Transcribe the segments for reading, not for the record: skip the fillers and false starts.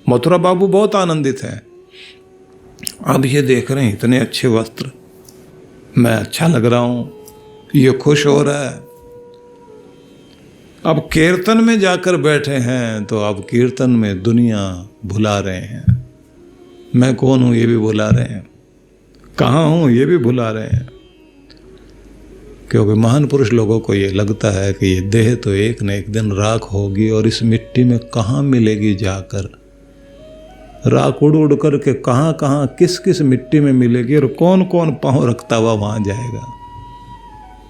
मथुरा बाबू बहुत आनंदित हैं। अब ये देख रहे हैं इतने अच्छे वस्त्र, मैं अच्छा लग रहा हूं, ये खुश हो रहा है। अब कीर्तन में जाकर बैठे हैं तो अब कीर्तन में दुनिया भुला रहे हैं, मैं कौन हूं ये भी भुला रहे हैं, कहाँ हूं ये भी भुला रहे हैं। क्योंकि महान पुरुष लोगों को ये लगता है कि ये देह तो एक न एक दिन राख होगी और इस मिट्टी में कहाँ मिलेगी जाकर। राख उड़ उड़ करके कहाँ कहाँ किस किस मिट्टी में मिलेगी और कौन कौन पाँव रखता हुआ वहाँ जाएगा।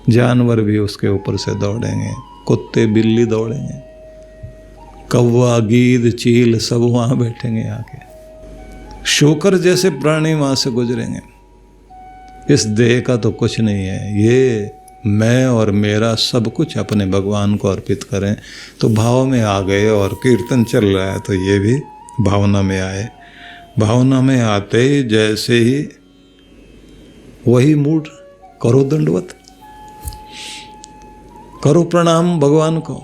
जानवर भी उसके ऊपर से दौड़ेंगे, कुत्ते बिल्ली दौड़ेंगे, कौवा गीद चील सब वहाँ बैठेंगे आके, शूकर जैसे प्राणी वहाँ से गुजरेंगे। इस देह का तो कुछ नहीं है, ये मैं और मेरा सब कुछ अपने भगवान को अर्पित करें। तो भाव में आ गए और कीर्तन चल रहा है तो ये भी भावना में आए। भावना में आते ही जैसे ही वही मूड, करो दंडवत, करो प्रणाम भगवान को।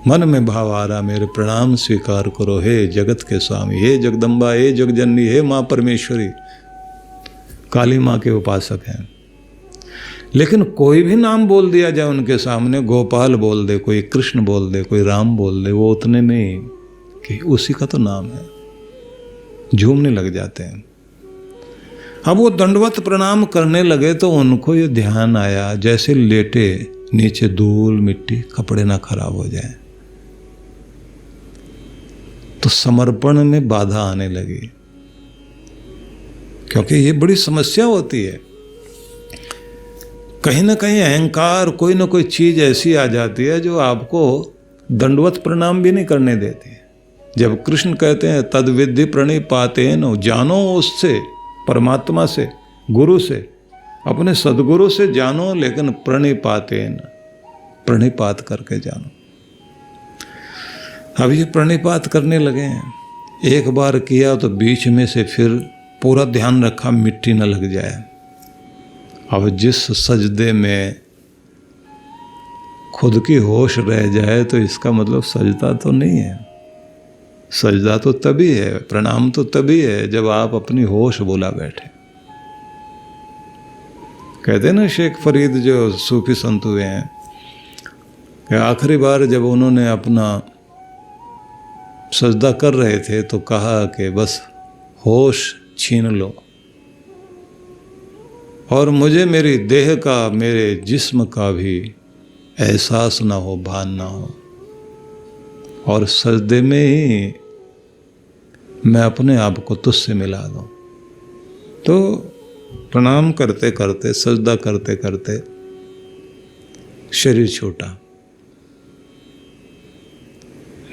मन में भाव आ रहा, मेरे प्रणाम स्वीकार करो हे जगत के स्वामी, हे जगदम्बा, हे जगजननी, हे माँ परमेश्वरी। काली माँ के उपासक हैं, लेकिन कोई भी नाम बोल दिया जाए उनके सामने, गोपाल बोल दे, कोई कृष्ण बोल दे, कोई राम बोल दे, वो उतने में कि उसी का तो नाम है, झूमने लग जाते हैं। अब वो दंडवत प्रणाम करने लगे तो उनको ये ध्यान आया, जैसे लेटे नीचे धूल मिट्टी, कपड़े ना खराब हो जाए। तो समर्पण में बाधा आने लगी, क्योंकि ये बड़ी समस्या होती है। कहीं ना कहीं अहंकार, कोई ना कोई चीज ऐसी आ जाती है जो आपको दंडवत प्रणाम भी नहीं करने देती। जब कृष्ण कहते हैं तद विद्धि प्रणिपातेन, जानो उससे, परमात्मा से, गुरु से, अपने सदगुरु से जानो, लेकिन प्रणिपातेन, प्रणिपात करके जानो। अब ये प्रणिपात करने लगे हैं, एक बार किया तो बीच में से फिर पूरा ध्यान रखा मिट्टी न लग जाए। अब जिस सजदे में खुद की होश रह जाए तो इसका मतलब सजदा तो नहीं है। सजदा तो तभी है, प्रणाम तो तभी है जब आप अपनी होश भुला बैठे। कहते हैं ना शेख फरीद जो सूफी संत हुए हैं, कि आखिरी बार जब उन्होंने अपना सजदा कर रहे थे तो कहा कि बस होश छीन लो और मुझे मेरी देह का, मेरे जिस्म का भी एहसास ना हो, भान ना हो, और सजदे में ही मैं अपने आप को तुझसे मिला दूं। तो प्रणाम करते करते, सजदा करते करते शरीर छूटा।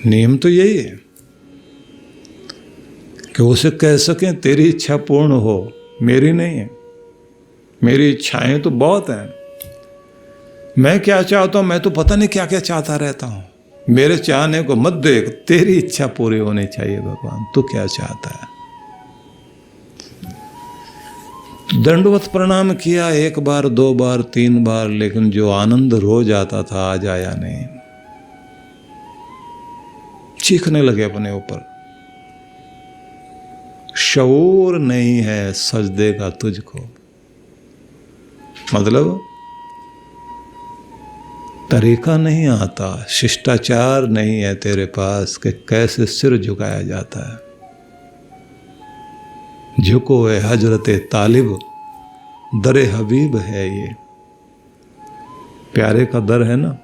नियम तो यही है कि उसे कह सकें तेरी इच्छा पूर्ण हो, मेरी नहीं है। मेरी इच्छाएं तो बहुत हैं, मैं क्या चाहता हूं, मैं तो पता नहीं क्या क्या चाहता रहता हूं। मेरे चाहने को मत देख, तेरी इच्छा पूरी होनी चाहिए भगवान, तू क्या चाहता है। दंडवत प्रणाम किया, एक बार, दो बार, तीन बार, लेकिन जो आनंद रोज आता था आज आया नहीं। चीखने लगे अपने ऊपर, शऊर नहीं है सजदे का तुझको, मतलब तरीका नहीं आता, शिष्टाचार नहीं है तेरे पास कि कैसे सिर झुकाया जाता है। झुको है हजरत तालिब, दरे हबीब है ये, प्यारे का दर है ना,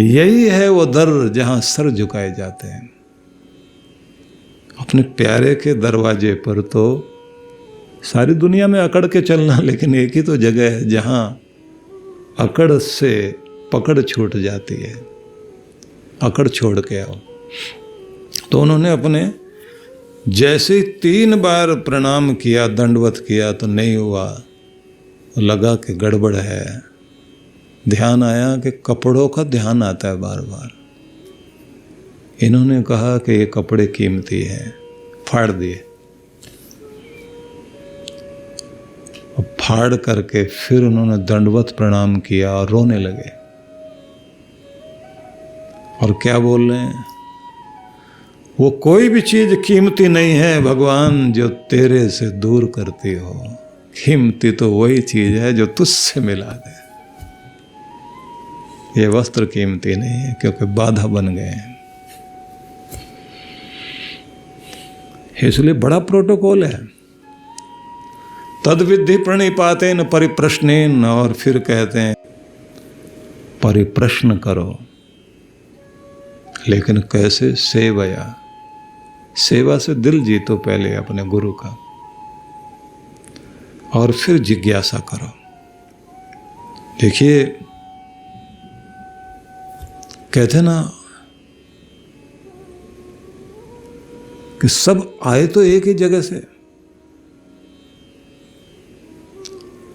यही है वो दर जहां सर झुकाए जाते हैं। अपने प्यारे के दरवाजे पर तो सारी दुनिया में अकड़ के चलना, लेकिन एक ही तो जगह है जहां अकड़ से पकड़ छूट जाती है। अकड़ छोड़ के आओ। तो उन्होंने अपने जैसे 3 बार प्रणाम किया, दंडवत किया तो नहीं हुआ, लगा कि गड़बड़ है। ध्यान आया कि कपड़ों का ध्यान आता है बार बार। इन्होंने कहा कि ये कपड़े कीमती हैं, फाड़ दिए। फाड़ करके फिर उन्होंने दंडवत प्रणाम किया और रोने लगे। और क्या बोल रहे हैं, वो कोई भी चीज कीमती नहीं है भगवान जो तेरे से दूर करती हो। कीमती तो वही चीज है जो तुझसे मिला दे। ये वस्त्र कीमती नहीं है क्योंकि बाधा बन गए हैं। इसलिए बड़ा प्रोटोकॉल है। तद विधि प्रणिपातेन परिप्रश्नेन, और फिर कहते हैं परिप्रश्न करो, लेकिन कैसे? सेवया, सेवा से दिल जीतो पहले अपने गुरु का, और फिर जिज्ञासा करो। देखिए कहते ना कि सब आए तो एक ही जगह से,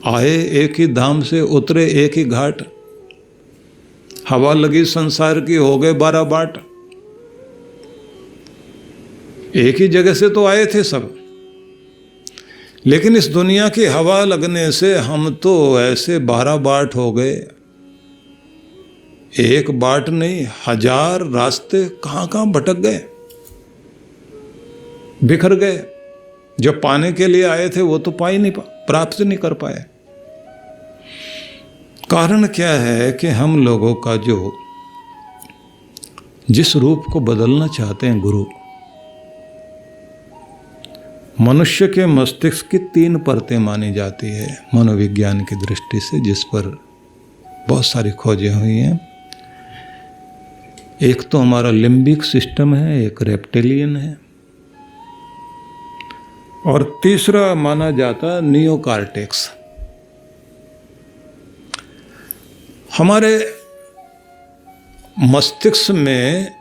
आए एक ही धाम से, उतरे एक ही घाट, हवा लगी संसार की, हो गए 12 बाट। एक ही जगह से तो आए थे सब, लेकिन इस दुनिया की हवा लगने से हम तो ऐसे 12 बाट हो गए। एक बाट नहीं, 1000 रास्ते कहां कहां भटक गए, बिखर गए। जो पाने के लिए आए थे वो तो पा ही नहीं, प्राप्त नहीं कर पाए। कारण क्या है कि हम लोगों का जो जिस रूप को बदलना चाहते हैं गुरु, मनुष्य के मस्तिष्क की 3 परतें मानी जाती है मनोविज्ञान की दृष्टि से, जिस पर बहुत सारी खोजें हुई हैं। एक तो हमारा लिम्बिक सिस्टम है, एक रेप्टिलियन है, और तीसरा माना जाता है नियोकार्टेक्स। हमारे मस्तिष्क में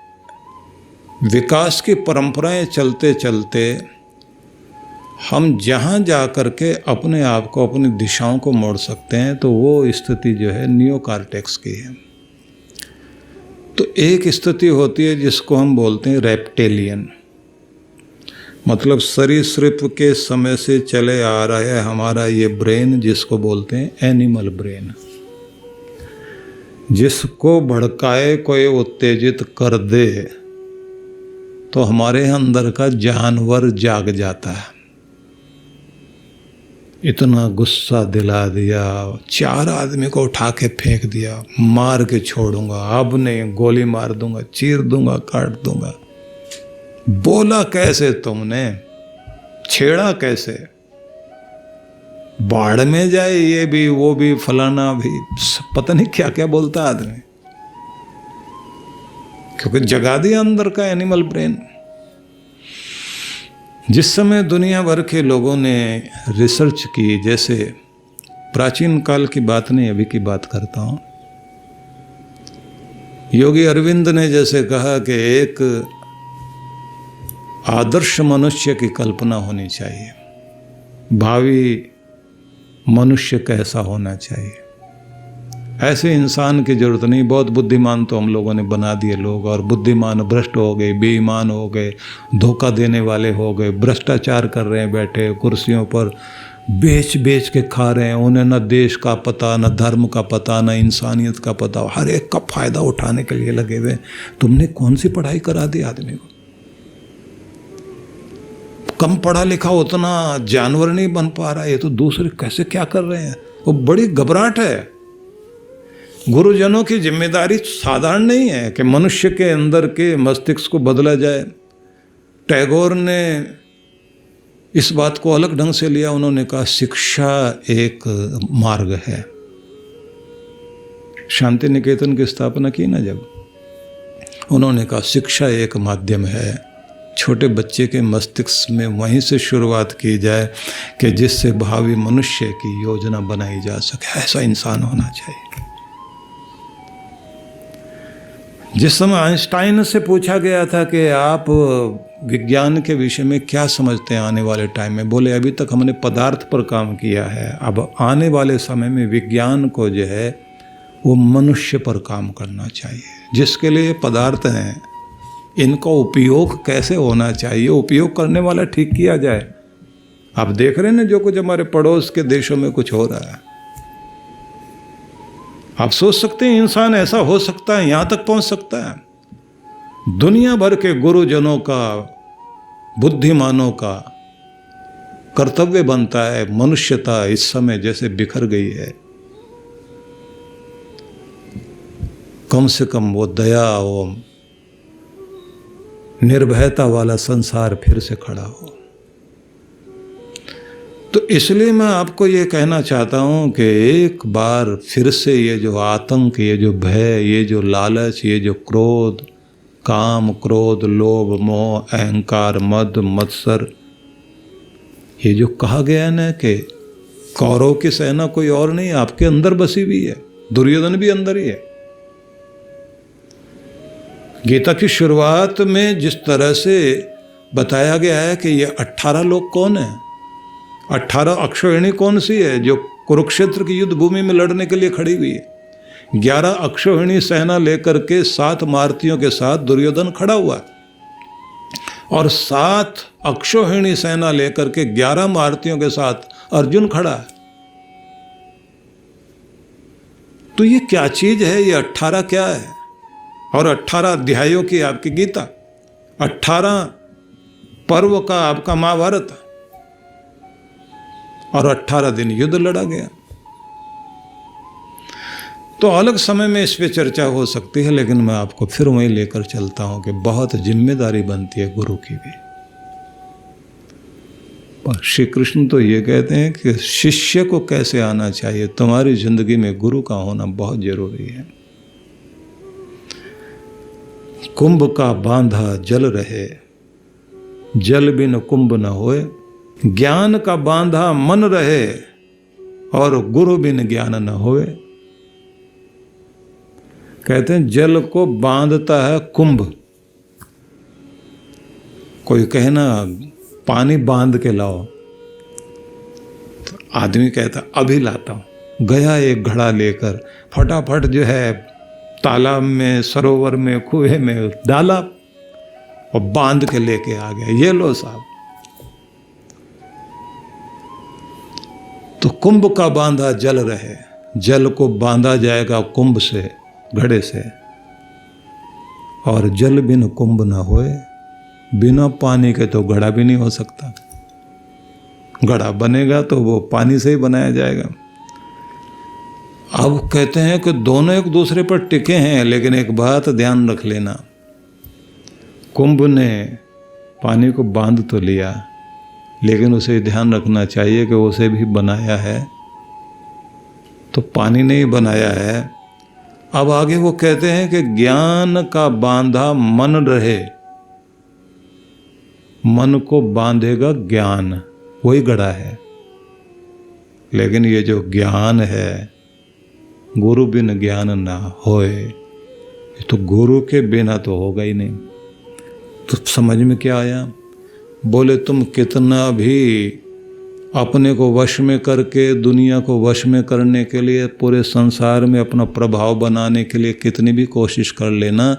विकास की परंपराएं चलते चलते हम जहां जा कर के अपने आप को, अपनी दिशाओं को मोड़ सकते हैं, तो वो स्थिति जो है नियोकार्टेक्स की है। तो एक स्थिति होती है जिसको हम बोलते हैं रेप्टिलियन, मतलब सरीसृप के समय से चले आ रहा है हमारा ये ब्रेन, जिसको बोलते हैं एनिमल ब्रेन। जिसको भड़काए कोई उत्तेजित कर दे तो हमारे अंदर का जानवर जाग जाता है। इतना गुस्सा दिला दिया, 4 आदमी को उठा के फेंक दिया, मार के छोड़ूंगा, अब नहीं, गोली मार दूंगा, चीर दूंगा, काट दूंगा। बोला कैसे तुमने, छेड़ा कैसे, बाढ़ में जाए ये भी वो भी फलाना भी, पता नहीं क्या क्या बोलता आदमी, क्योंकि जगा दिया अंदर का एनिमल ब्रेन। जिस समय दुनिया भर के लोगों ने रिसर्च की, जैसे प्राचीन काल की बात नहीं, अभी की बात करता हूं, योगी अरविंद ने जैसे कहा कि एक आदर्श मनुष्य की कल्पना होनी चाहिए, भावी मनुष्य कैसा होना चाहिए। ऐसे इंसान की जरूरत नहीं, बहुत बुद्धिमान तो हम लोगों ने बना दिए लोग, और बुद्धिमान भ्रष्ट हो गए, बेईमान हो गए, धोखा देने वाले हो गए, भ्रष्टाचार कर रहे हैं, बैठे कुर्सियों पर बेच बेच के खा रहे हैं। उन्हें न देश का पता, न धर्म का पता, न इंसानियत का पता, हर एक का फायदा उठाने के लिए लगे हुए। तुमने कौन सी पढ़ाई करा दी आदमी को? कम पढ़ा लिखा उतना जानवर नहीं बन पा रहा है, ये तो दूसरे कैसे क्या कर रहे हैं। वो बड़ी घबराहट है। गुरुजनों की जिम्मेदारी साधारण नहीं है कि मनुष्य के अंदर के मस्तिष्क को बदला जाए। टैगोर ने इस बात को अलग ढंग से लिया। उन्होंने कहा शिक्षा एक मार्ग है। शांति निकेतन की स्थापना की ना जब, उन्होंने कहा शिक्षा एक माध्यम है। छोटे बच्चे के मस्तिष्क में वहीं से शुरुआत की जाए कि जिससे भावी मनुष्य की योजना बनाई जा सके। ऐसा इंसान होना चाहिए। जिस समय आइंस्टाइन से पूछा गया था कि आप विज्ञान के विषय में क्या समझते हैं आने वाले टाइम में, बोले अभी तक हमने पदार्थ पर काम किया है, अब आने वाले समय में विज्ञान को जो है वो मनुष्य पर काम करना चाहिए। जिसके लिए पदार्थ हैं, इनका उपयोग कैसे होना चाहिए, उपयोग करने वाला ठीक किया जाए। आप देख रहे हैं ना जो कुछ हमारे पड़ोस के देशों में कुछ हो रहा है। आप सोच सकते हैं इंसान ऐसा हो सकता है, यहां तक पहुंच सकता है। दुनिया भर के गुरुजनों का, बुद्धिमानों का कर्तव्य बनता है। मनुष्यता इस समय जैसे बिखर गई है, कम से कम वो दया, वो निर्भयता वाला संसार फिर से खड़ा हो। तो इसलिए मैं आपको ये कहना चाहता हूँ कि एक बार फिर से ये जो आतंक, ये जो भय, ये जो लालच, ये जो क्रोध, काम, क्रोध, लोभ, मोह, अहंकार, मद, मत्सर, ये जो कहा गया है ना कि कौरव की सेना कोई और नहीं, आपके अंदर बसी हुई है। दुर्योधन भी अंदर ही है। गीता की शुरुआत में जिस तरह से बताया गया है कि ये 18 लोग कौन है, 18 अक्षौहिणी कौन सी है जो कुरुक्षेत्र की युद्ध भूमि में लड़ने के लिए खड़ी हुई है। 11 अक्षौहिणी सेना लेकर के 7 मारुतियों के साथ दुर्योधन खड़ा हुआ है, और 7 अक्षौहिणी सेना लेकर के 11 मारुतियों के साथ अर्जुन खड़ा है। तो ये क्या चीज है, ये 18 क्या है? और 18 अध्यायों की आपकी गीता, 18 पर्व का आपका महाभारत, और 18 दिन युद्ध लड़ा गया। तो अलग समय में इस पे चर्चा हो सकती है, लेकिन मैं आपको फिर वहीं लेकर चलता हूं कि बहुत जिम्मेदारी बनती है गुरु की भी। पर श्री कृष्ण तो ये कहते हैं कि शिष्य को कैसे आना चाहिए, तुम्हारी जिंदगी में गुरु का होना बहुत जरूरी है। कुंभ का बांधा जल रहे, जल बिन कुंभ न होए। ज्ञान का बांधा मन रहे, और गुरु बिन ज्ञान न होए। कहते हैं जल को बांधता है कुंभ। कोई कहे ना पानी बांध के लाओ, तो आदमी कहता अभी लाता हूं। गया एक घड़ा लेकर, फटाफट जो है तालाब में, सरोवर में, कुएं में डाला और बांध के लेके आ गया, ये लो साहब। तो कुंभ का बांधा जल रहे, जल को बांधा जाएगा कुंभ से, घड़े से। और जल बिन कुंभ ना होए, बिना पानी के तो घड़ा भी नहीं हो सकता। घड़ा बनेगा तो वो पानी से ही बनाया जाएगा। अब कहते हैं कि दोनों एक दूसरे पर टिके हैं, लेकिन एक बात ध्यान रख लेना, कुंभ ने पानी को बांध तो लिया, लेकिन उसे ध्यान रखना चाहिए कि उसे भी बनाया है तो पानी नहीं बनाया है। अब आगे वो कहते हैं कि ज्ञान का बांधा मन रहे, मन को बांधेगा ज्ञान, वही गड़ा है। लेकिन ये जो ज्ञान है, गुरु बिन ज्ञान ना होए, तो गुरु के बिना तो होगा ही नहीं। तो समझ में क्या आया? बोले तुम कितना भी अपने को वश में करके, दुनिया को वश में करने के लिए, पूरे संसार में अपना प्रभाव बनाने के लिए कितनी भी कोशिश कर लेना,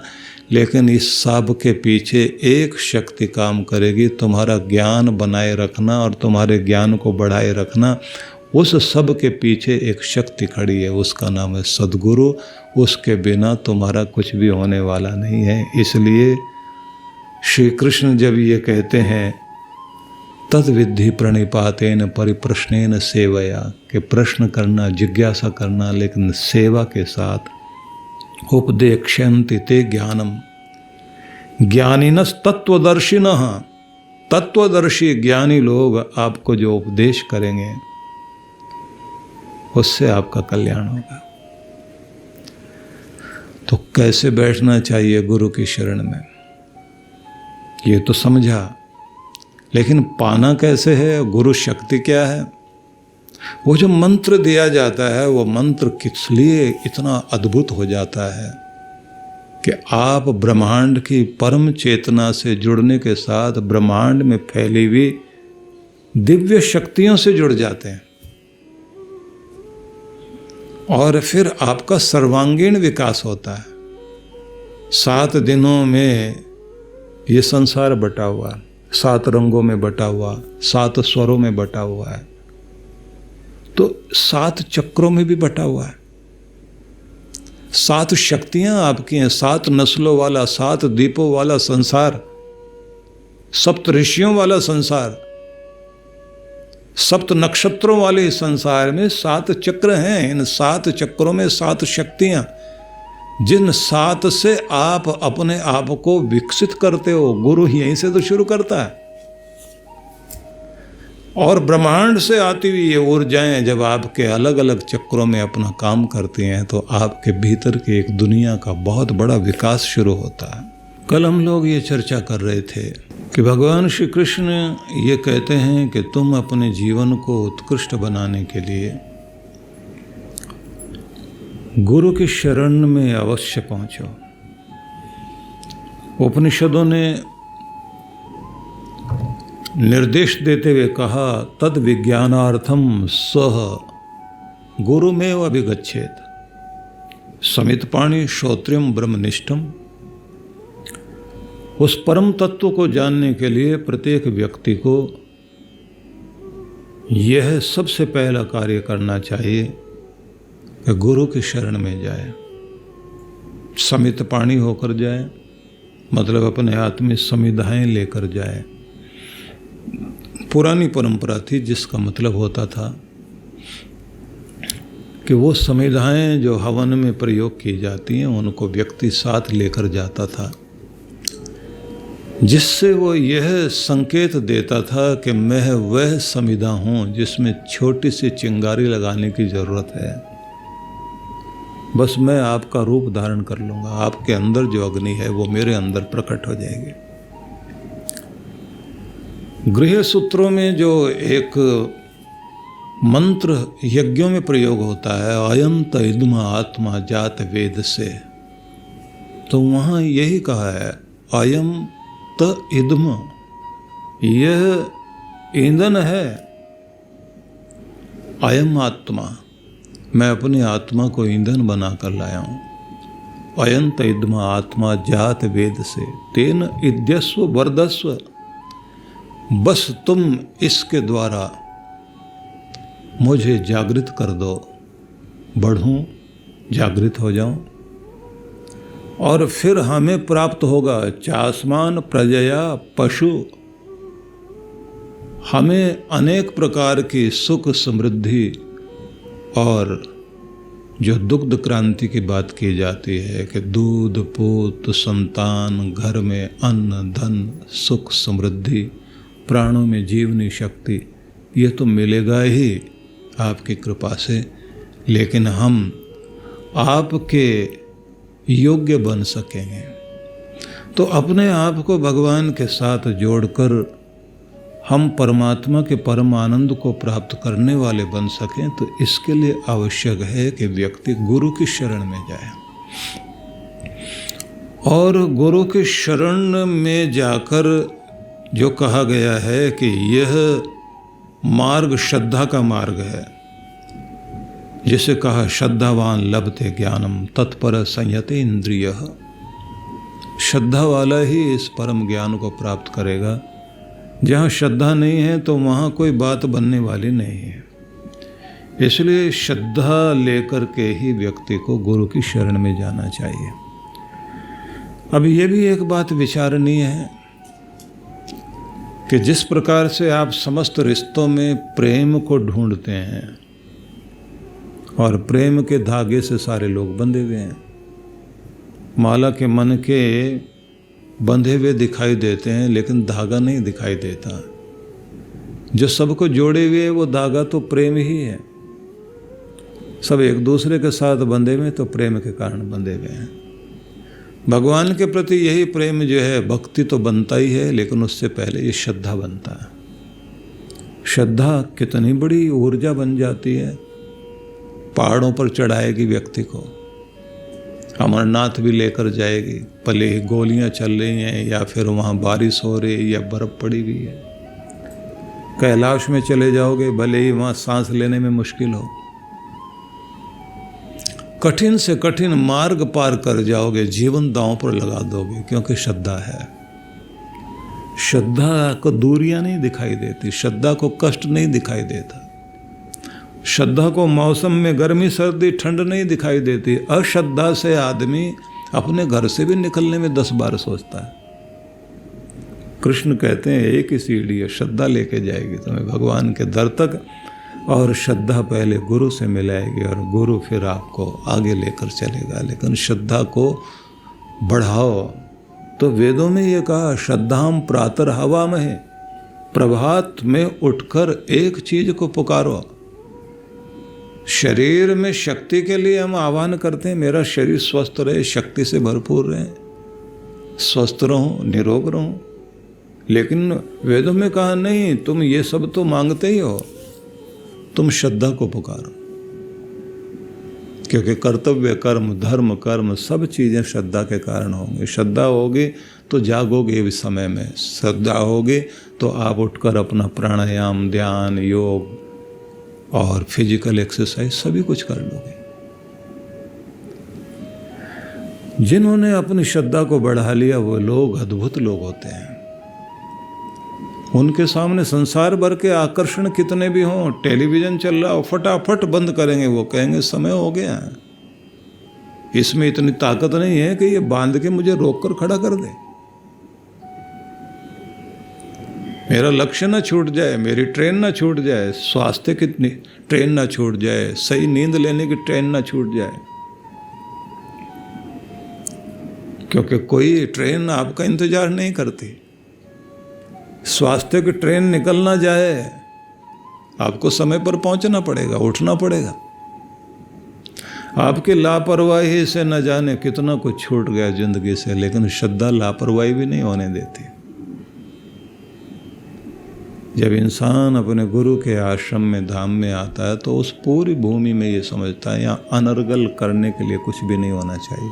लेकिन इस सब के पीछे एक शक्ति काम करेगी, तुम्हारा ज्ञान बनाए रखना और तुम्हारे ज्ञान को बढ़ाए रखना। उस सब के पीछे एक शक्ति खड़ी है, उसका नाम है सद्गुरु। उसके बिना तुम्हारा कुछ भी होने वाला नहीं है। इसलिए श्री कृष्ण जब ये कहते हैं तद विद्धि प्रणिपातेन परिप्रश्नेन सेवया, कि प्रश्न करना, जिज्ञासा करना, लेकिन सेवा के साथ, उपदेक्ष्यन्ति ते ज्ञानम ज्ञानिनस् तत्वदर्शिनः, तत्वदर्शी ज्ञानी लोग आपको जो उपदेश करेंगे उससे आपका कल्याण होगा। तो कैसे बैठना चाहिए गुरु की शरण में, ये तो समझा, लेकिन पाना कैसे है, गुरु शक्ति क्या है? वो जो मंत्र दिया जाता है, वो मंत्र किस लिए इतना अद्भुत हो जाता है कि आप ब्रह्मांड की परम चेतना से जुड़ने के साथ ब्रह्मांड में फैली हुई दिव्य शक्तियों से जुड़ जाते हैं, और फिर आपका सर्वांगीण विकास होता है। 7 दिनों में ये संसार बटा हुआ है, 7 रंगों में बटा हुआ, 7 स्वरों में बटा हुआ है, तो 7 चक्रों में भी बटा हुआ है। 7 शक्तियां आपकी हैं, 7 नस्लों वाला, 7 दीपों वाला संसार, सप्त ऋषियों वाला संसार, 7 नक्षत्रों वाले संसार में 7 चक्र हैं। इन 7 चक्रों में 7 शक्तियां, जिन 7 से आप अपने आप को विकसित करते हो। गुरु यहीं से तो शुरू करता है। और ब्रह्मांड से आती हुई ये ऊर्जाएं जब आपके अलग अलग चक्रों में अपना काम करती हैं तो आपके भीतर की एक दुनिया का बहुत बड़ा विकास शुरू होता है। कल हम लोग ये चर्चा कर रहे थे कि भगवान श्री कृष्ण ये कहते हैं कि तुम अपने जीवन को उत्कृष्ट बनाने के लिए गुरु की शरण में अवश्य पहुंचो। उपनिषदों ने निर्देश देते हुए कहा, तद विज्ञानार्थम सह गुरुमेव अभिगच्छेत समितपाणि श्रोत्रियम ब्रह्मनिष्ठम। उस परम तत्व को जानने के लिए प्रत्येक व्यक्ति को यह सबसे पहला कार्य करना चाहिए कि गुरु की शरण में जाए, समितपाणि होकर जाए, मतलब अपने हाथ में समिधाएं लेकर जाए। पुरानी परंपरा थी जिसका मतलब होता था कि वो समिधाएं जो हवन में प्रयोग की जाती हैं उनको व्यक्ति साथ लेकर जाता था, जिससे वो यह संकेत देता था कि मैं वह समिधा हूँ जिसमें छोटी सी चिंगारी लगाने की ज़रूरत है, बस मैं आपका रूप धारण कर लूँगा, आपके अंदर जो अग्नि है वो मेरे अंदर प्रकट हो जाएगी। गृह सूत्रों में जो एक मंत्र यज्ञों में प्रयोग होता है, अयं त इदम आत्मा जात वेद से, तो वहाँ यही कहा है अयं त इदम, यह ईंधन है। अयम आत्मा, मैं अपनी आत्मा को ईंधन बनाकर लाया हूँ। अयं त इदम आत्मा जात वेद से तेन इद्यस्व वर्धस्व, बस तुम इसके द्वारा मुझे जागृत कर दो, बढ़ूं, जागृत हो जाऊं, और फिर हमें प्राप्त होगा चासमान प्रजया पशु। हमें अनेक प्रकार की सुख समृद्धि और जो दुग्ध क्रांति की बात की जाती है कि दूध पूत संतान, घर में अन्न धन सुख समृद्धि, प्राणों में जीवनी शक्ति, ये तो मिलेगा ही आपकी कृपा से, लेकिन हम आपके योग्य बन सकेंगे तो अपने आप को भगवान के साथ जोड़कर हम परमात्मा के परम आनंद को प्राप्त करने वाले बन सकें। तो इसके लिए आवश्यक है कि व्यक्ति गुरु की शरण में जाए, और गुरु की शरण में जाकर जो कहा गया है कि यह मार्ग श्रद्धा का मार्ग है, जिसे कहा श्रद्धावान लभते ज्ञानम तत्पर संयते इंद्रिय। श्रद्धा वाला ही इस परम ज्ञान को प्राप्त करेगा। जहाँ श्रद्धा नहीं है तो वहाँ कोई बात बनने वाली नहीं है। इसलिए श्रद्धा लेकर के ही व्यक्ति को गुरु की शरण में जाना चाहिए। अब ये भी एक बात विचारणीय है कि जिस प्रकार से आप समस्त रिश्तों में प्रेम को ढूंढते हैं और प्रेम के धागे से सारे लोग बंधे हुए हैं, माला के मन के बंधे हुए दिखाई देते हैं लेकिन धागा नहीं दिखाई देता। जो सबको जोड़े हुए वो धागा तो प्रेम ही है। सब एक दूसरे के साथ बंधे हुए तो प्रेम के कारण बंधे हुए हैं। भगवान के प्रति यही प्रेम जो है, भक्ति तो बनता ही है, लेकिन उससे पहले ये श्रद्धा बनता है। श्रद्धा कितनी बड़ी ऊर्जा बन जाती है, पहाड़ों पर चढ़ाएगी व्यक्ति को, अमरनाथ भी लेकर जाएगी, भले ही गोलियां चल रही हैं या फिर वहाँ बारिश हो रही है या बर्फ पड़ी हुई है। कैलाश में चले जाओगे, भले ही वहाँ सांस लेने में मुश्किल हो, कठिन से कठिन मार्ग पार कर जाओगे, जीवन दांव पर लगा दोगे, क्योंकि श्रद्धा है। श्रद्धा को दूरियां नहीं दिखाई देती, श्रद्धा को कष्ट नहीं दिखाई देता, श्रद्धा को मौसम में गर्मी सर्दी ठंड नहीं दिखाई देती। अश्रद्धा से आदमी अपने घर से भी निकलने में 10 बार सोचता है। कृष्ण कहते हैं एक ही सीढ़ी है, श्रद्धा लेके जाएगी तुम्हें भगवान के दर तक, और श्रद्धा पहले गुरु से मिलाएगी और गुरु फिर आपको आगे लेकर चलेगा। लेकिन श्रद्धा को बढ़ाओ। तो वेदों में ये कहा श्रद्धाम प्रातर्हवामहे, प्रभात में उठकर एक चीज को पुकारो। शरीर में शक्ति के लिए हम आह्वान करते हैं, मेरा शरीर स्वस्थ रहे, शक्ति से भरपूर रहे, स्वस्थ रहूं, निरोग रहूं। लेकिन वेदों में कहा नहीं, तुम ये सब तो मांगते ही हो, तुम श्रद्धा को पुकारो। क्योंकि कर्तव्य कर्म धर्म कर्म सब चीजें श्रद्धा के कारण होंगे। श्रद्धा होगी तो जागोगे इस समय में, श्रद्धा होगी तो आप उठकर अपना प्राणायाम ध्यान योग और फिजिकल एक्सरसाइज सभी कुछ कर लोगे। जिन्होंने अपनी श्रद्धा को बढ़ा लिया वो लोग अद्भुत लोग होते हैं। उनके सामने संसार भर के आकर्षण कितने भी हों, टेलीविजन चल रहा हो फटाफट बंद करेंगे, वो कहेंगे समय हो गया, इसमें इतनी ताकत नहीं है कि ये बांध के मुझे रोककर खड़ा कर दे। मेरा लक्ष्य ना छूट जाए, मेरी ट्रेन ना छूट जाए, स्वास्थ्य की ट्रेन ना छूट जाए, सही नींद लेने की ट्रेन ना छूट जाए। क्योंकि कोई ट्रेन आपका इंतजार नहीं करती। स्वास्थ्य की ट्रेन निकल ना जाए, आपको समय पर पहुंचना पड़ेगा, उठना पड़ेगा। आपकी लापरवाही से न जाने कितना कुछ छूट गया जिंदगी से, लेकिन श्रद्धा लापरवाही भी नहीं होने देती। जब इंसान अपने गुरु के आश्रम में धाम में आता है तो उस पूरी भूमि में ये समझता है यहाँ अनर्गल करने के लिए कुछ भी नहीं होना चाहिए।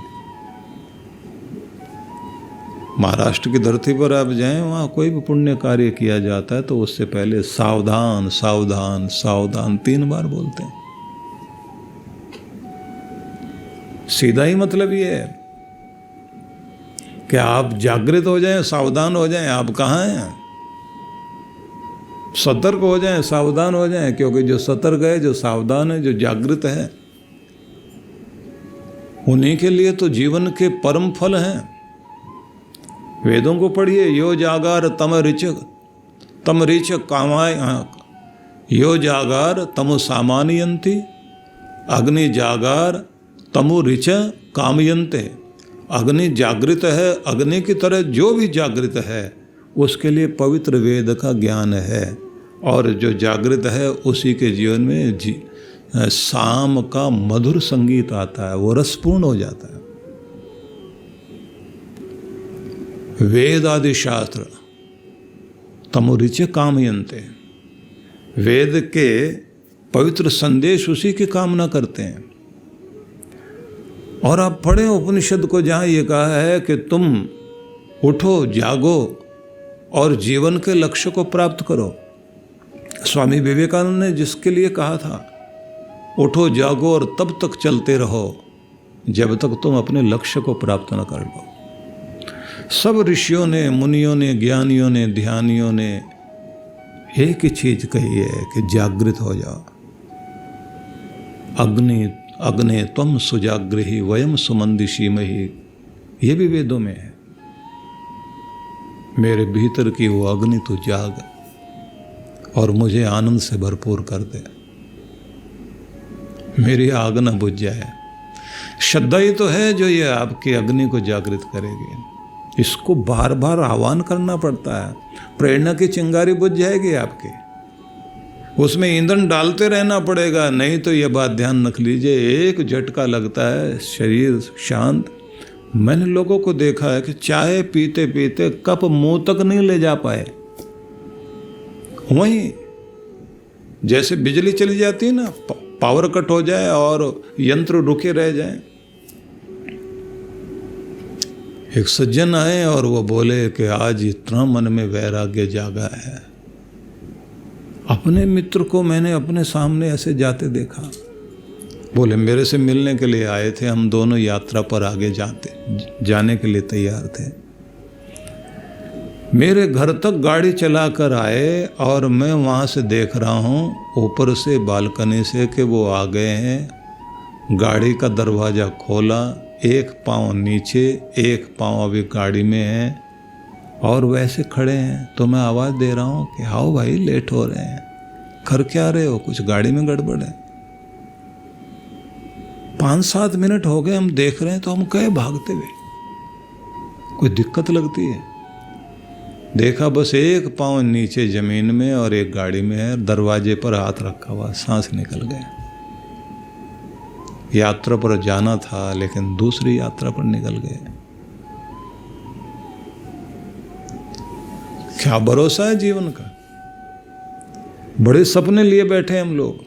महाराष्ट्र की धरती पर आप जाएं, वहाँ कोई भी पुण्य कार्य किया जाता है तो उससे पहले सावधान सावधान सावधान 3 बार बोलते हैं। सीधा ही मतलब ये है कि आप जागृत हो जाएं, सावधान हो जाएं। आप कहाँ हैं? सतर्क हो जाएं, सावधान हो जाएं। क्योंकि जो सतर्क है, जो सावधान है, जो जागृत है, उन्हीं के लिए तो जीवन के परम फल हैं। वेदों को पढ़िए, यो जागार तम रिच कामाय, यो जागार तमु सामान्यंती, अग्नि जागार तमु रिच कामयंते। अग्नि जागृत है, अग्नि की तरह जो भी जागृत है उसके लिए पवित्र वेद का ज्ञान है, और जो जागृत है उसी के जीवन में शाम का मधुर संगीत आता है, वो रसपूर्ण हो जाता है। वेद आदि शास्त्र तमुरिच कामयन्ते, वेद के पवित्र संदेश उसी की कामना करते हैं। और आप पढ़े उपनिषद को, जहाँ ये कहा है कि तुम उठो जागो और जीवन के लक्ष्य को प्राप्त करो। स्वामी विवेकानंद ने जिसके लिए कहा था, उठो जागो और तब तक चलते रहो जब तक तुम अपने लक्ष्य को प्राप्त न कर लो। सब ऋषियों ने, मुनियों ने, ज्ञानियों ने, ध्यानियों ने एक ही चीज कही है कि जागृत हो जाओ। अग्ने त्वम सुजागृहि वयम सुमंदिशीमहि, ये भी वेदों में है। मेरे भीतर की वो अग्नि तू जाग और मुझे आनंद से भरपूर कर दे, मेरी आग न बुझ जाए। श्रद्धा ही तो है जो ये आपकी अग्नि को जागृत करेगी। इसको बार बार आह्वान करना पड़ता है। प्रेरणा की चिंगारी बुझ जाएगी आपकी, उसमें ईंधन डालते रहना पड़ेगा। नहीं तो ये बात ध्यान रख लीजिए, एक झटका लगता है शरीर शांत। मैंने लोगों को देखा है कि चाय पीते पीते कप मुंह तक नहीं ले जा पाए। वहीं जैसे बिजली चली जाती है ना, पावर कट हो जाए और यंत्र रुके रह जाए। एक सज्जन आए और वो बोले कि आज इतना मन में वैराग्य जागा है। अपने मित्र को मैंने अपने सामने ऐसे जाते देखा। बोले मेरे से मिलने के लिए आए थे, हम दोनों यात्रा पर आगे जाने के लिए तैयार थे। मेरे घर तक गाड़ी चला कर आए और मैं वहाँ से देख रहा हूँ ऊपर से बालकनी से कि वो आ गए हैं। गाड़ी का दरवाज़ा खोला, एक पाँव नीचे, एक पाँव अभी गाड़ी में है और वैसे खड़े हैं। तो मैं आवाज़ दे रहा हूँ कि आओ भाई, लेट हो रहे हैं, कर क्या रहे हो, कुछ गाड़ी में गड़बड़ है। 5-7 मिनट हो गए हम देख रहे हैं, तो हम कहे भागते हुए, कोई दिक्कत लगती है। देखा बस एक पाँव नीचे ज़मीन में और एक गाड़ी में है, दरवाजे पर हाथ रखा हुआ, सांस निकल गया। यात्रा पर जाना था लेकिन दूसरी यात्रा पर निकल गए। क्या भरोसा है जीवन का। बड़े सपने लिए बैठे हम लोग,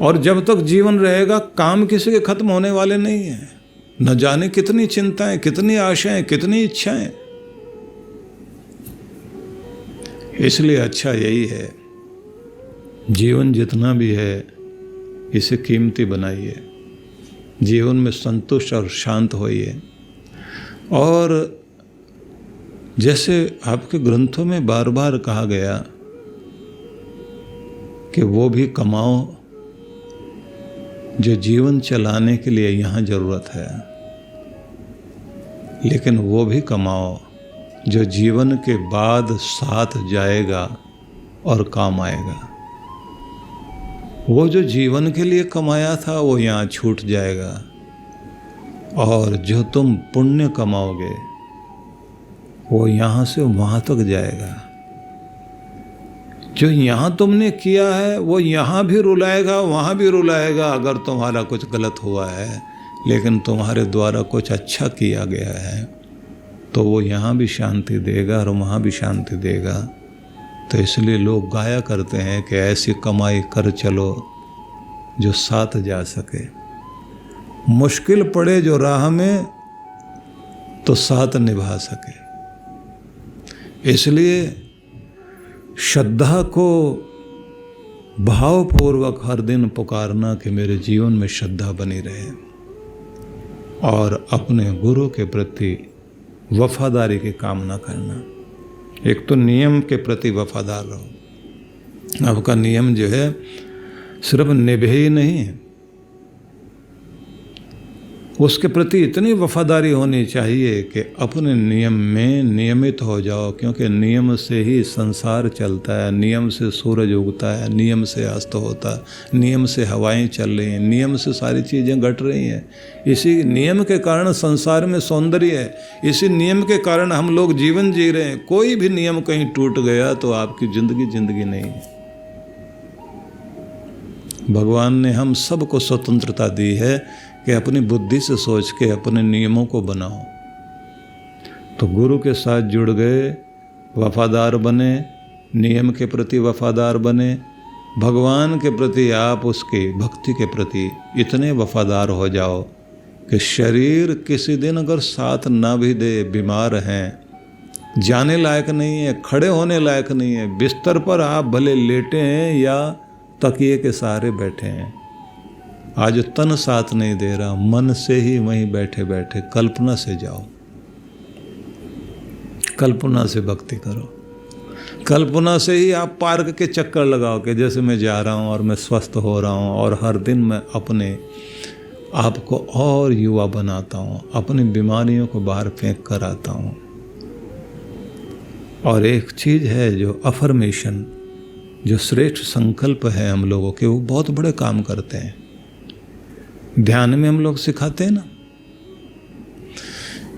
और जब तक जीवन रहेगा काम किसी के खत्म होने वाले नहीं है। न जाने कितनी चिंताएं, कितनी आशाएं, कितनी इच्छाएं। इसलिए अच्छा यही है, जीवन जितना भी है इसे कीमती बनाइए, जीवन में संतुष्ट और शांत होइए। और जैसे आपके ग्रंथों में बार बार कहा गया कि वो भी कमाओ जो जीवन चलाने के लिए यहाँ ज़रूरत है, लेकिन वो भी कमाओ जो जीवन के बाद साथ जाएगा और काम आएगा। वो जो जीवन के लिए कमाया था वो यहाँ छूट जाएगा, और जो तुम पुण्य कमाओगे वो यहाँ से वहाँ तक जाएगा। जो यहाँ तुमने किया है वो यहाँ भी रुलाएगा, वहाँ भी रुलाएगा। अगर तुम्हारा कुछ गलत हुआ है लेकिन तुम्हारे द्वारा कुछ अच्छा किया गया है तो वो यहाँ भी शांति देगा और वहाँ भी शांति देगा। तो इसलिए लोग गाया करते हैं कि ऐसी कमाई कर चलो जो साथ जा सके, मुश्किल पड़े जो राह में तो साथ निभा सके। इसलिए श्रद्धा को भावपूर्वक हर दिन पुकारना कि मेरे जीवन में श्रद्धा बनी रहे, और अपने गुरु के प्रति वफादारी की कामना करना। एक तो नियम के प्रति वफादार रहो। आपका नियम जो है सिर्फ निभे ही नहीं है, उसके प्रति इतनी वफादारी होनी चाहिए कि अपने नियम में नियमित हो जाओ, क्योंकि नियम से ही संसार चलता है, नियम से सूरज उगता है, नियम से अस्त होता है, नियम से हवाएं चल रही हैं, नियम से सारी चीज़ें घट रही हैं। इसी नियम के कारण संसार में सौंदर्य है, इसी नियम के कारण हम लोग जीवन जी रहे हैं। कोई भी नियम कहीं टूट गया तो आपकी जिंदगी नहीं है। भगवान ने हम सबको स्वतंत्रता दी है कि अपनी बुद्धि से सोच के अपने नियमों को बनाओ। तो गुरु के साथ जुड़ गए, वफादार बने, नियम के प्रति वफादार बने, भगवान के प्रति आप उसकी भक्ति के प्रति इतने वफादार हो जाओ कि शरीर किसी दिन अगर साथ ना भी दे, बीमार हैं, जाने लायक नहीं है, खड़े होने लायक नहीं है, बिस्तर पर आप भले लेटे हैं या तकिए के सहारे बैठे हैं, आज तन साथ नहीं दे रहा, मन से ही वहीं बैठे बैठे कल्पना से जाओ, कल्पना से भक्ति करो। कल्पना से ही आप पार्क के चक्कर लगाओ कि जैसे मैं जा रहा हूँ और मैं स्वस्थ हो रहा हूँ, और हर दिन मैं अपने आप को और युवा बनाता हूँ, अपनी बीमारियों को बाहर फेंक कर आता हूँ। और एक चीज़ है जो अफर्मेशन, जो श्रेष्ठ संकल्प है हम लोगों के, वो बहुत बड़े काम करते हैं। ध्यान में हम लोग सिखाते हैं ना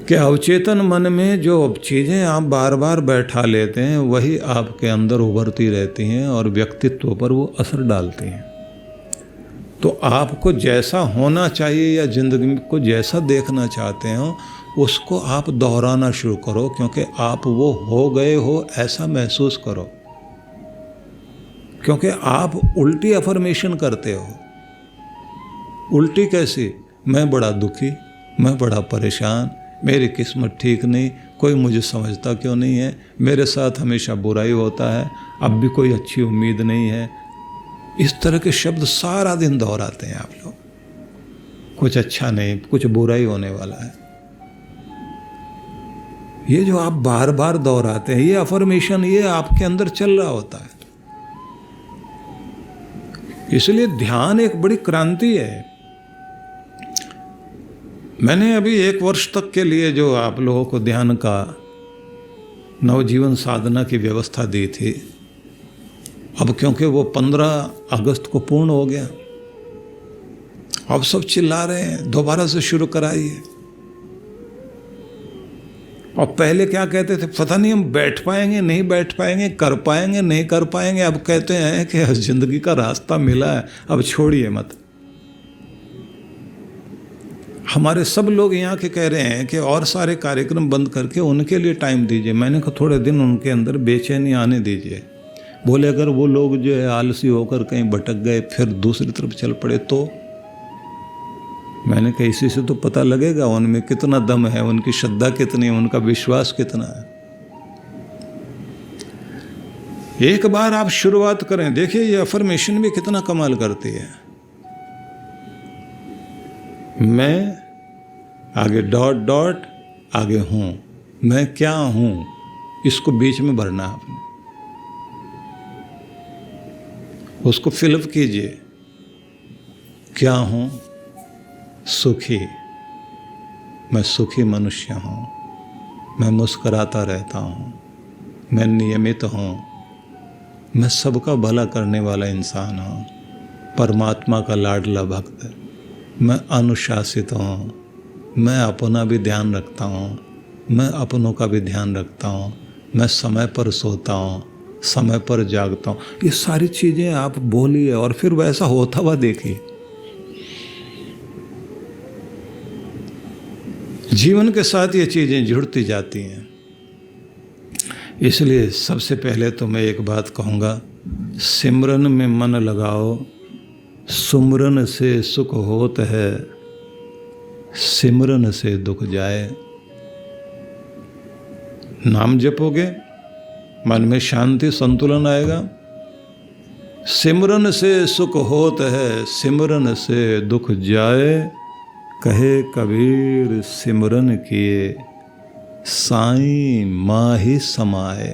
कि अवचेतन मन में जो चीज़ें आप बार बार बैठा लेते हैं वही आपके अंदर उभरती रहती हैं और व्यक्तित्व पर वो असर डालती हैं। तो आपको जैसा होना चाहिए या ज़िंदगी को जैसा देखना चाहते हो उसको आप दोहराना शुरू करो, क्योंकि आप वो हो गए हो ऐसा महसूस करो। क्योंकि आप उल्टी अफर्मेशन करते हो। उल्टी कैसी? मैं बड़ा दुखी, मैं बड़ा परेशान, मेरी किस्मत ठीक नहीं, कोई मुझे समझता क्यों नहीं है, मेरे साथ हमेशा बुराई होता है, अब भी कोई अच्छी उम्मीद नहीं है। इस तरह के शब्द सारा दिन दोहराते हैं आप लोग। कुछ अच्छा नहीं, कुछ बुराई होने वाला है। ये जो आप बार बार दोहराते हैं, ये अफर्मेशन, ये आपके अंदर चल रहा होता है। इसलिए ध्यान एक बड़ी क्रांति है। मैंने अभी 1 वर्ष तक के लिए जो आप लोगों को ध्यान का नवजीवन साधना की व्यवस्था दी थी, अब क्योंकि वो 15 अगस्त को पूर्ण हो गया, अब सब चिल्ला रहे हैं दोबारा से शुरू कराइए। और पहले क्या कहते थे, पता नहीं हम बैठ पाएंगे नहीं बैठ पाएंगे, कर पाएंगे नहीं कर पाएंगे। अब कहते हैं कि जिंदगी का रास्ता मिला है, अब छोड़िए मत। हमारे सब लोग यहाँ के कह रहे हैं कि और सारे कार्यक्रम बंद करके उनके लिए टाइम दीजिए। मैंने कहा थोड़े दिन उनके अंदर बेचैनी आने दीजिए। बोले अगर वो लोग जो है आलसी होकर कहीं भटक गए फिर दूसरी तरफ चल पड़े तो? मैंने कहा इसी से तो पता लगेगा उनमें कितना दम है, उनकी श्रद्धा कितनी है, उनका विश्वास कितना है। एक बार आप शुरुआत करें, देखिए ये अफर्मेशन भी कितना कमाल करती है। मैं आगे डॉट डॉट आगे हूं, मैं क्या हूं, इसको बीच में भरना आपने, उसको फिलअप कीजिए। क्या हूं? सुखी। मैं सुखी मनुष्य हूं, मैं मुस्कुराता रहता हूं, मैं नियमित हूं, मैं सबका भला करने वाला इंसान हूं, परमात्मा का लाडला भक्त, मैं अनुशासित हूँ, मैं अपना भी ध्यान रखता हूँ, मैं अपनों का भी ध्यान रखता हूँ, मैं समय पर सोता हूँ, समय पर जागता हूँ। ये सारी चीज़ें आप बोलिए और फिर वैसा होता हुआ देखिए। जीवन के साथ ये चीज़ें जुड़ती जाती हैं। इसलिए सबसे पहले तो मैं एक बात कहूँगा, सिमरन में मन लगाओ, सुमरन से सुख होत है, सिमरन से दुख जाए। नाम जपोगे, मन में शांति संतुलन आएगा। सिमरन से सुख होत है, सिमरन से दुख जाए। कहे कबीर सिमरन किए, साईं माही समाए।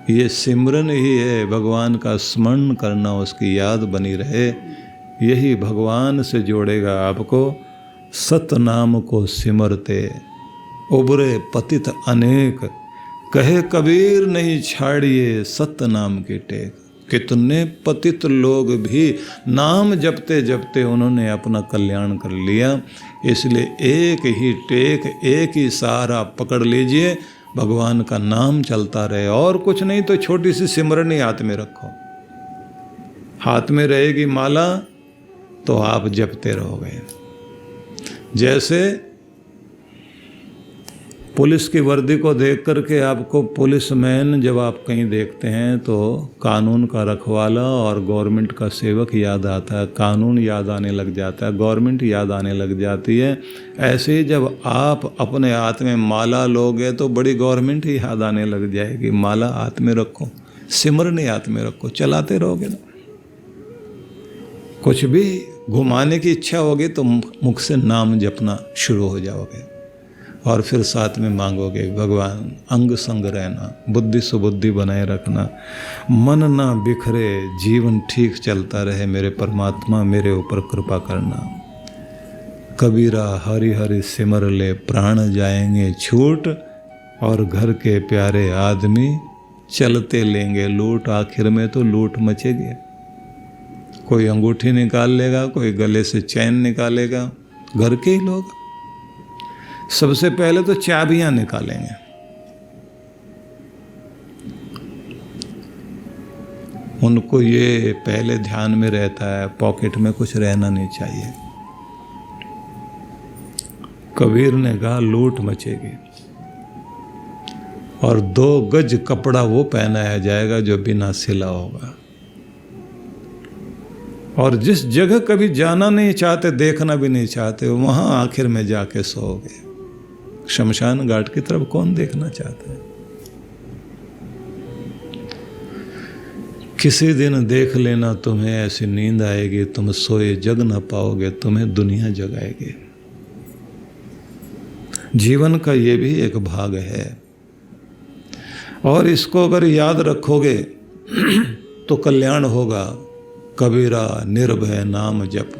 ये सिमरन ही है, भगवान का स्मरण करना, उसकी याद बनी रहे, यही भगवान से जोड़ेगा आपको। सतनाम को सिमरते उबरे पतित अनेक, कहे कबीर नहीं छाड़िए सतनाम की टेक। कितने पतित लोग भी नाम जपते जपते उन्होंने अपना कल्याण कर लिया। इसलिए एक ही टेक, एक ही सहारा पकड़ लीजिए, भगवान का नाम चलता रहे। और कुछ नहीं तो छोटी सी सिमरनी हाथ में रखो, हाथ में रहेगी माला तो आप जपते रहोगे। जैसे पुलिस की वर्दी को देख करके आपको पुलिसमैन जब आप कहीं देखते हैं तो कानून का रखवाला और गवर्नमेंट का सेवक याद आता है, कानून याद आने लग जाता है, गवर्नमेंट याद आने लग जाती है। ऐसे ही जब आप अपने हाथ में माला लोगे तो बड़ी गवर्नमेंट ही याद आने लग जाएगी। माला हाथ में रखो, सिमरन हाथ में रखो, चलाते रहोगे ना। कुछ भी घुमाने की इच्छा होगी तो मुख से नाम जपना शुरू हो जाओगे और फिर साथ में मांगोगे भगवान अंग संग रहना, बुद्धि सुबुद्धि बनाए रखना, मन ना बिखरे, जीवन ठीक चलता रहे, मेरे परमात्मा मेरे ऊपर कृपा करना। कबीरा हरि हरि सिमर ले, प्राण जाएंगे छूट, और घर के प्यारे आदमी चलते लेंगे लूट। आखिर में तो लूट मचेगी। कोई अंगूठी निकाल लेगा, कोई गले से चैन निकालेगा, घर के ही लोग। सबसे पहले तो चाबियां निकालेंगे। उनको ये पहले ध्यान में रहता है, पॉकेट में कुछ रहना नहीं चाहिए। कबीर ने कहा लूट मचेगी, और 2 गज कपड़ा वो पहनाया जाएगा जो बिना सिला होगा। और जिस जगह कभी जाना नहीं चाहते, देखना भी नहीं चाहते, वहां आखिर में जाके सोओगे। शमशान घाट की तरफ कौन देखना चाहता है? किसी दिन देख लेना, तुम्हें ऐसी नींद आएगी तुम सोए जग न पाओगे, तुम्हें दुनिया जगाएगी। जीवन का ये भी एक भाग है, और इसको अगर याद रखोगे तो कल्याण होगा। कबीरा निर्भय नाम जप,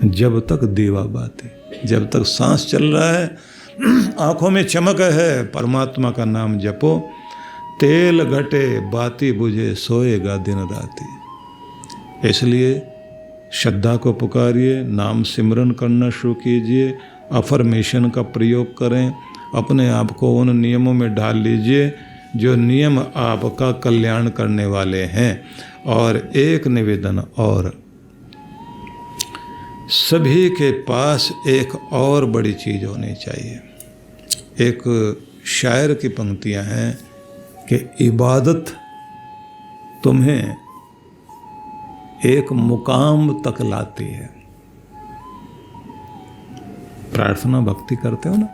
जब तक दीवा बाती, जब तक सांस चल रहा है, आंखों में चमक है, परमात्मा का नाम जपो। तेल घटे बाती बुझे, सोएगा दिन राती। इसलिए श्रद्धा को पुकारिए, नाम सिमरन करना शुरू कीजिए, अफर्मेशन का प्रयोग करें, अपने आप को उन नियमों में डाल लीजिए जो नियम आपका कल्याण करने वाले हैं। और एक निवेदन और, सभी के पास एक और बड़ी चीज़ होनी चाहिए। एक शायर की पंक्तियां हैं कि इबादत तुम्हें एक मुकाम तक लाती है। प्रार्थना भक्ति करते हो ना,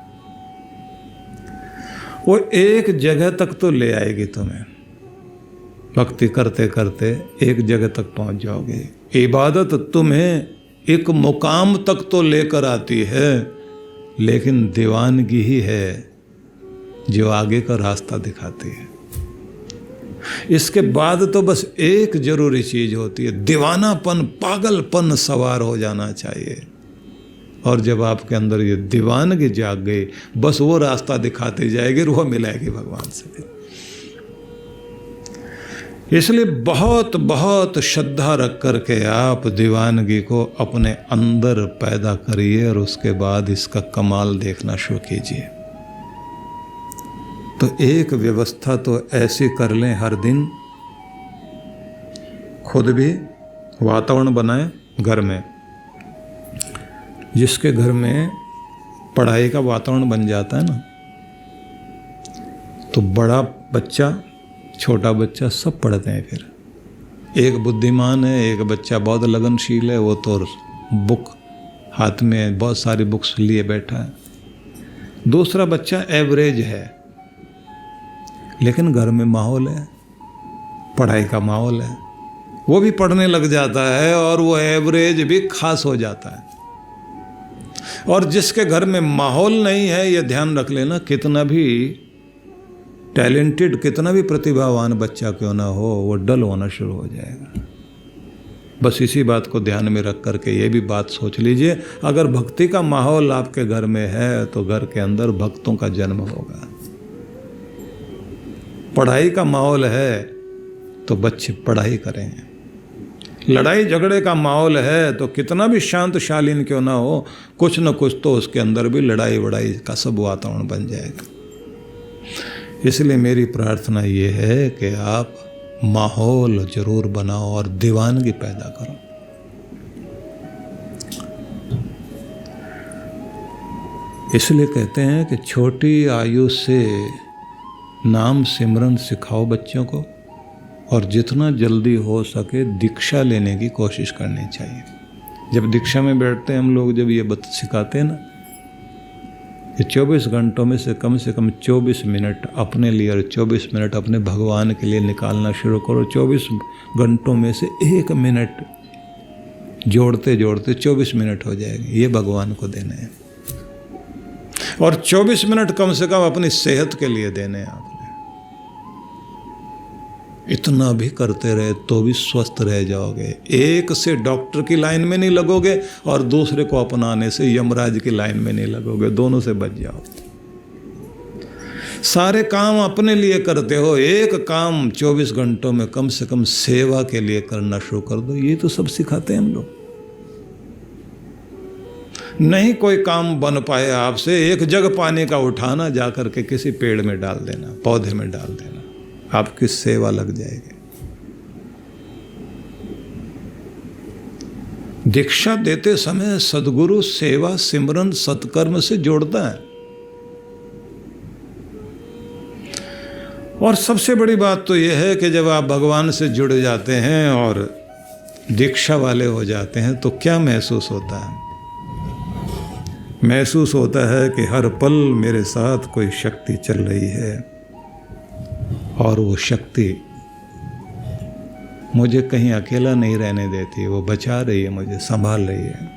वो एक जगह तक तो ले आएगी तुम्हें। भक्ति करते करते एक जगह तक पहुंच जाओगे। इबादत तुम्हें एक मुकाम तक तो लेकर आती है, लेकिन दीवानगी ही है जो आगे का रास्ता दिखाती है। इसके बाद तो बस एक जरूरी चीज होती है, दीवानापन, पागलपन सवार हो जाना चाहिए। और जब आपके अंदर ये दीवानगी जाग गई, बस वो रास्ता दिखाती जाएगी और वो मिलाएगी भगवान से। इसलिए बहुत बहुत श्रद्धा रख करके आप दीवानगी को अपने अंदर पैदा करिए और उसके बाद इसका कमाल देखना शुरू कीजिए। तो एक व्यवस्था तो ऐसी कर लें, हर दिन खुद भी वातावरण बनाएं घर में। जिसके घर में पढ़ाई का वातावरण बन जाता है ना, तो बड़ा बच्चा छोटा बच्चा सब पढ़ते हैं। फिर एक बुद्धिमान है, एक बच्चा बहुत लगनशील है, वो तो बुक हाथ में बहुत सारी बुक्स लिए बैठा है। दूसरा बच्चा एवरेज है, लेकिन घर में माहौल है, पढ़ाई का माहौल है, वो भी पढ़ने लग जाता है और वो एवरेज भी खास हो जाता है। और जिसके घर में माहौल नहीं है, ये ध्यान रख लेना, कितना भी टैलेंटेड, कितना भी प्रतिभावान बच्चा क्यों ना हो, वो डल होना शुरू हो जाएगा। बस इसी बात को ध्यान में रख करके ये भी बात सोच लीजिए, अगर भक्ति का माहौल आपके घर में है तो घर के अंदर भक्तों का जन्म होगा। पढ़ाई का माहौल है तो बच्चे पढ़ाई करेंगे। लड़ाई झगड़े का माहौल है तो कितना भी शांत शालीन क्यों ना हो, कुछ न कुछ तो उसके अंदर भी लड़ाई वड़ाई का सब वातावरण बन जाएगा। इसलिए मेरी प्रार्थना ये है कि आप माहौल जरूर बनाओ और दीवानगी पैदा करो। इसलिए कहते हैं कि छोटी आयु से नाम सिमरन सिखाओ बच्चों को, और जितना जल्दी हो सके दीक्षा लेने की कोशिश करनी चाहिए। जब दीक्षा में बैठते हैं हम लोग, जब ये बात सिखाते हैं ना, ये 24 घंटों में से कम 24 मिनट अपने लिए और 24 मिनट अपने भगवान के लिए निकालना शुरू करो। 24 घंटों में से 1 मिनट जोड़ते जोड़ते 24 मिनट हो जाएंगे, ये भगवान को देने हैं। और 24 मिनट कम से कम अपनी सेहत के लिए देने हैं आपने। इतना भी करते रहे तो भी स्वस्थ रह जाओगे। एक से डॉक्टर की लाइन में नहीं लगोगे और दूसरे को अपनाने से यमराज की लाइन में नहीं लगोगे, दोनों से बच जाओ। सारे काम अपने लिए करते हो, एक काम 24 घंटों में कम से कम सेवा के लिए करना शुरू कर दो। ये तो सब सिखाते हैं हम लोग। नहीं कोई काम बन पाए आपसे, एक जग पानी का उठाना, जाकर के किसी पेड़ में डाल देना, पौधे में डाल देना, आपकी सेवा लग जाएगी। दीक्षा देते समय सद्गुरु सेवा सिमरन सत्कर्म से जोड़ता है। और सबसे बड़ी बात तो यह है कि जब आप भगवान से जुड़ जाते हैं और दीक्षा वाले हो जाते हैं तो क्या महसूस होता है? महसूस होता है कि हर पल मेरे साथ कोई शक्ति चल रही है और वो शक्ति मुझे कहीं अकेला नहीं रहने देती, वो बचा रही है, मुझे संभाल रही है।